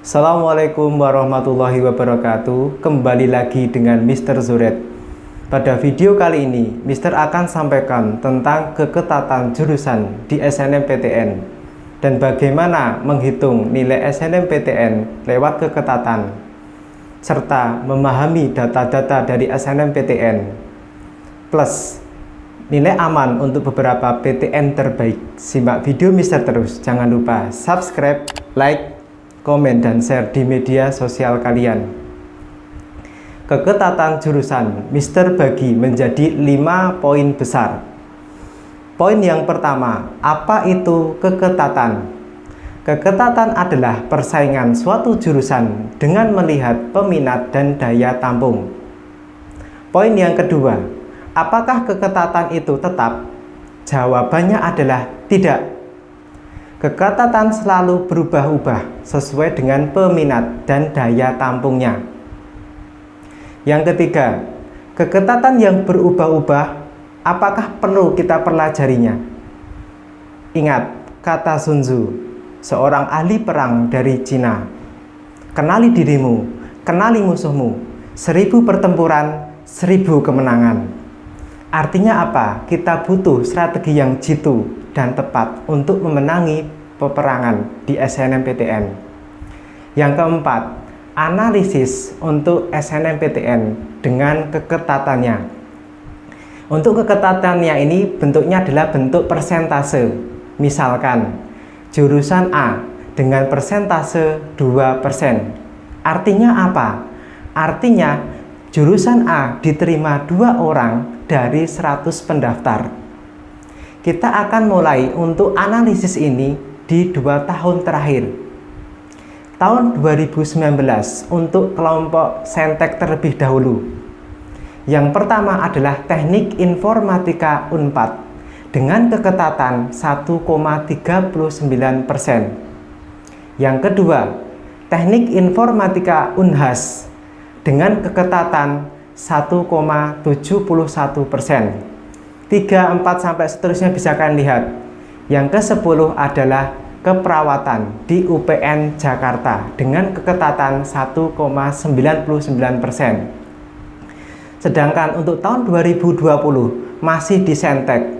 Assalamualaikum warahmatullahi wabarakatuh. Kembali lagi dengan Mr. Zuret. Pada video kali ini, Mr. akan sampaikan tentang keketatan jurusan di SNMPTN dan bagaimana menghitung nilai SNMPTN lewat keketatan, serta memahami data-data dari SNMPTN, plus nilai aman untuk beberapa PTN terbaik. Simak video Mr. terus. Jangan lupa subscribe, like, komen, dan share di media sosial kalian. Keketatan jurusan Mr. bagi menjadi 5 poin besar. Poin yang pertama, apa itu keketatan? Keketatan adalah persaingan suatu jurusan dengan melihat peminat dan daya tampung. Poin yang kedua, apakah keketatan itu tetap? Jawabannya adalah tidak. Keketatan selalu berubah-ubah sesuai dengan peminat dan daya tampungnya. Yang ketiga, keketatan yang berubah-ubah, apakah perlu kita pelajarinya? Ingat kata Sun Tzu, seorang ahli perang dari Cina. Kenali dirimu, kenali musuhmu, 1000 pertempuran, 1000 kemenangan. Artinya apa? Kita butuh strategi yang jitu dan tepat untuk memenangi peperangan di SNMPTN. Yang keempat, analisis untuk SNMPTN dengan keketatannya. Untuk keketatannya ini bentuknya adalah bentuk persentase. Misalkan, jurusan A dengan persentase 2%. Artinya apa? Artinya, jurusan A diterima 2 orang dari 100 pendaftar. Kita akan mulai untuk analisis ini di 2 tahun terakhir. Tahun 2019 untuk kelompok Saintek terlebih dahulu. Yang pertama adalah Teknik Informatika Unpad dengan keketatan 1,39%. Yang kedua, Teknik Informatika Unhas dengan keketatan 1,71%. 3, 4, sampai seterusnya bisa kalian lihat. Yang ke-10 adalah keperawatan di UPN Jakarta dengan keketatan 1,99%. Sedangkan untuk tahun 2020 masih di Saintek.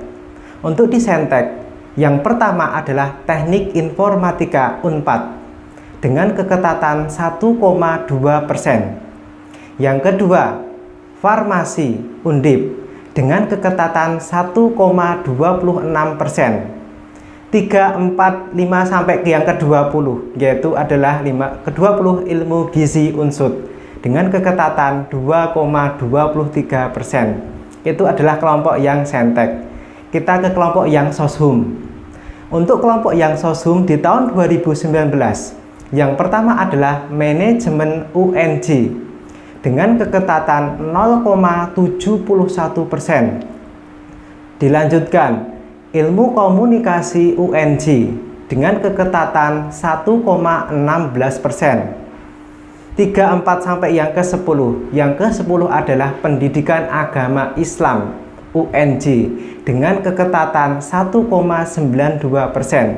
Untuk di Saintek, yang pertama adalah Teknik Informatika Unpad dengan keketatan 1,2%. Yang kedua, Farmasi Undip dengan keketatan 1,26%. 3, 4, 5 sampai ke yang ke-20, yaitu adalah ke-20 Ilmu Gizi Unsud dengan keketatan 2,23%. Itu adalah kelompok yang Saintek. Kita ke kelompok yang Soshum. Untuk kelompok yang Soshum di tahun 2019, yang pertama adalah Manajemen UNJ dengan keketatan 0,71%. Dilanjutkan, Ilmu Komunikasi UNJ dengan keketatan 1,16%. 3, 4 sampai yang ke-10. Yang ke-10 adalah Pendidikan Agama Islam UNJ dengan keketatan 1,92%.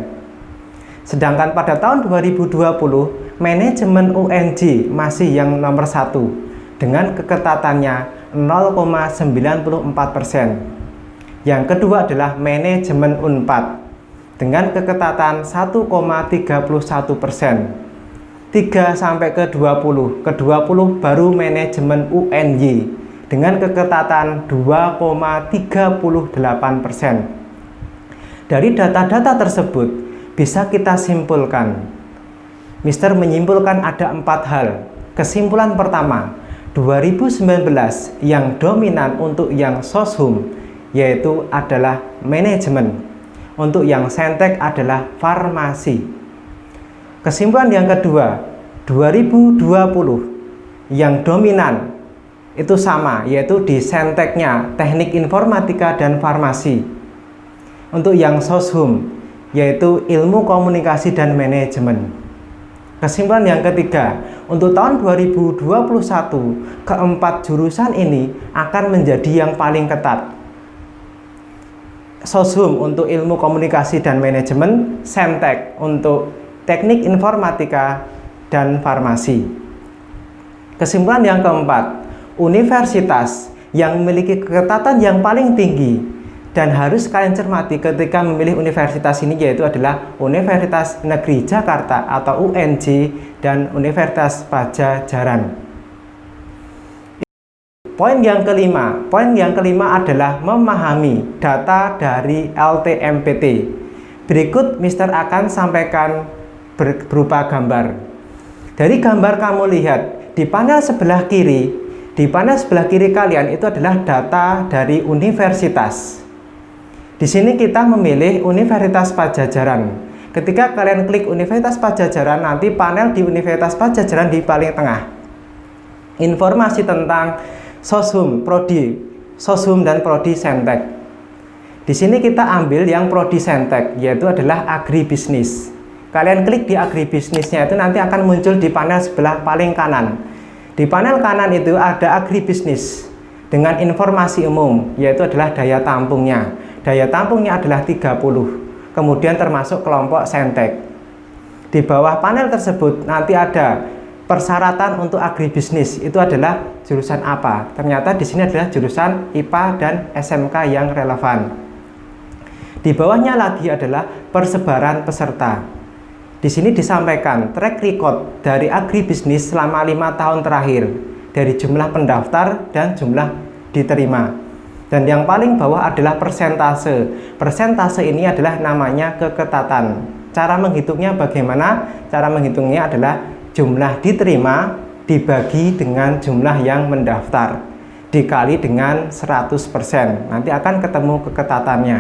Sedangkan pada tahun 2020, Manajemen UNJ masih yang nomor 1 dengan keketatannya 0,94%. Yang kedua adalah Manajemen Unpad dengan keketatan 1,31%. 3 sampai ke-20. Ke-20 baru Manajemen UNY dengan keketatan 2,38%. Dari data-data tersebut bisa kita simpulkan. Mr. menyimpulkan ada 4 hal. Kesimpulan pertama, 2019 yang dominan untuk yang Soshum yaitu adalah manajemen. Untuk yang Saintek adalah farmasi. Kesimpulan yang kedua, 2020 yang dominan itu sama, yaitu di Sainteknya Teknik Informatika dan Farmasi. Untuk yang Soshum yaitu Ilmu Komunikasi dan Manajemen. Kesimpulan yang ketiga, untuk tahun 2021, keempat jurusan ini akan menjadi yang paling ketat. Soshum untuk Ilmu Komunikasi dan Manajemen, Saintek untuk Teknik Informatika, dan farmasi. Kesimpulan yang keempat, universitas yang memiliki keketatan yang paling tinggi dan harus kalian cermati ketika memilih universitas ini yaitu adalah Universitas Negeri Jakarta atau UNJ dan Universitas Padjadjaran. Poin yang kelima adalah memahami data dari LTMPT. Berikut Mister akan sampaikan berupa gambar. Dari gambar kamu lihat di panel sebelah kiri, kalian itu adalah data dari universitas. Di sini kita memilih Universitas Padjadjaran. Ketika kalian klik Universitas Padjadjaran, nanti panel di Universitas Padjadjaran di paling tengah. Informasi tentang Soshum, Prodi Soshum dan Prodi Saintek. Di sini kita ambil yang Prodi Saintek, yaitu adalah agribisnis. Kalian klik di agribisnisnya itu nanti akan muncul di panel sebelah paling kanan. Di panel kanan itu ada agribisnis dengan informasi umum, yaitu adalah daya tampungnya. Daya tampungnya adalah 30, kemudian termasuk kelompok Saintek. Di bawah panel tersebut nanti ada persyaratan untuk agribisnis, itu adalah jurusan apa. Ternyata di sini adalah jurusan IPA dan SMK yang relevan. Di bawahnya lagi adalah persebaran peserta. Di sini disampaikan track record dari agribisnis selama 5 tahun terakhir, dari jumlah pendaftar dan jumlah diterima. Dan yang paling bawah adalah persentase. Persentase ini adalah namanya keketatan. Cara menghitungnya bagaimana? Cara menghitungnya adalah jumlah diterima dibagi dengan jumlah yang mendaftar dikali dengan 100%. Nanti akan ketemu keketatannya.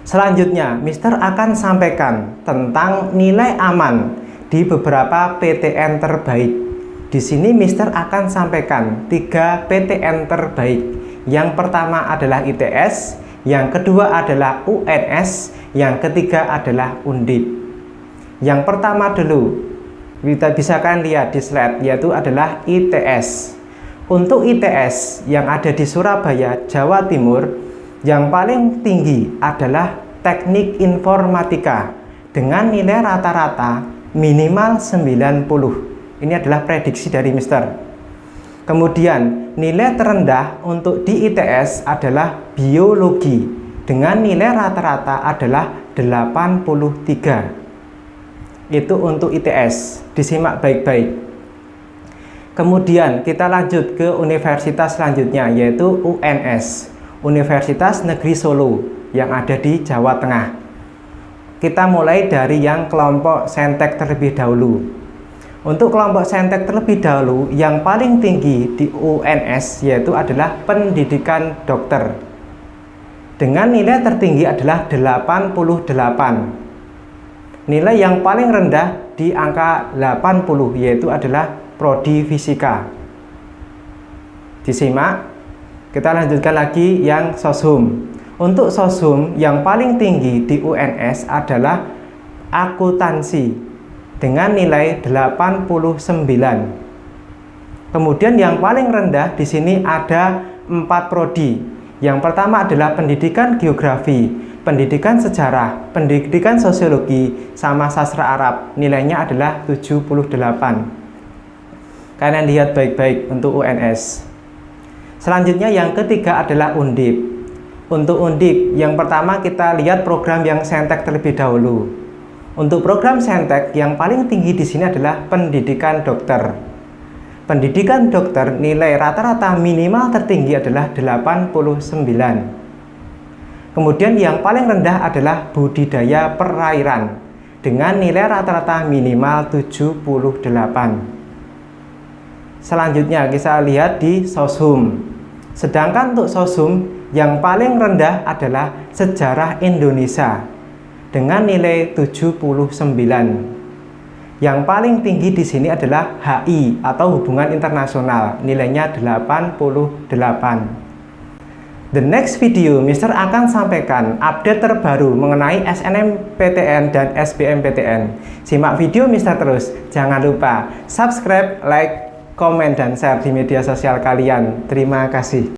Selanjutnya, Mister akan sampaikan tentang nilai aman di beberapa PTN terbaik. Di sini Mister akan sampaikan 3 PTN terbaik. Yang pertama adalah ITS, yang kedua adalah UNS, yang ketiga adalah Undip. Yang pertama dulu, kita bisa kan lihat di slide, yaitu adalah ITS. Untuk ITS yang ada di Surabaya, Jawa Timur, yang paling tinggi adalah Teknik Informatika dengan nilai rata-rata minimal 90. Ini adalah prediksi dari Mister. Kemudian nilai terendah untuk di ITS adalah Biologi dengan nilai rata-rata adalah 83. Itu untuk ITS, disimak baik-baik. Kemudian kita lanjut ke universitas selanjutnya, yaitu UNS, Universitas Negeri Solo yang ada di Jawa Tengah. Kita mulai dari yang kelompok Saintek terlebih dahulu. Untuk kelompok Saintek terlebih dahulu, yang paling tinggi di UNS yaitu adalah pendidikan dokter. Dengan nilai tertinggi adalah 88. Nilai yang paling rendah di angka 80 yaitu adalah Prodi Fisika. Disimak. Kita lanjutkan lagi yang Soshum. Untuk Soshum yang paling tinggi di UNS adalah akuntansi dengan nilai 89. Kemudian yang paling rendah di sini ada 4 prodi. Yang pertama adalah pendidikan geografi, pendidikan sejarah, pendidikan sosiologi, sama sastra Arab. Nilainya adalah 78. Kalian lihat baik-baik untuk UNS. Selanjutnya yang ketiga adalah Undip. Untuk Undip, yang pertama kita lihat program yang Saintek terlebih dahulu. Untuk program Saintek yang paling tinggi di sini adalah pendidikan dokter. Pendidikan dokter nilai rata-rata minimal tertinggi adalah 89. Kemudian yang paling rendah adalah budidaya perairan dengan nilai rata-rata minimal 78. Selanjutnya kita lihat di Soshum. Sedangkan untuk Soshum yang paling rendah adalah sejarah Indonesia dengan nilai 79. Yang paling tinggi di sini adalah HI atau hubungan internasional, nilainya 88. The next video, Mister akan sampaikan update terbaru mengenai SNMPTN dan SBMPTN. Simak video Mister terus. Jangan lupa subscribe, like, komen, dan share di media sosial kalian. Terima kasih.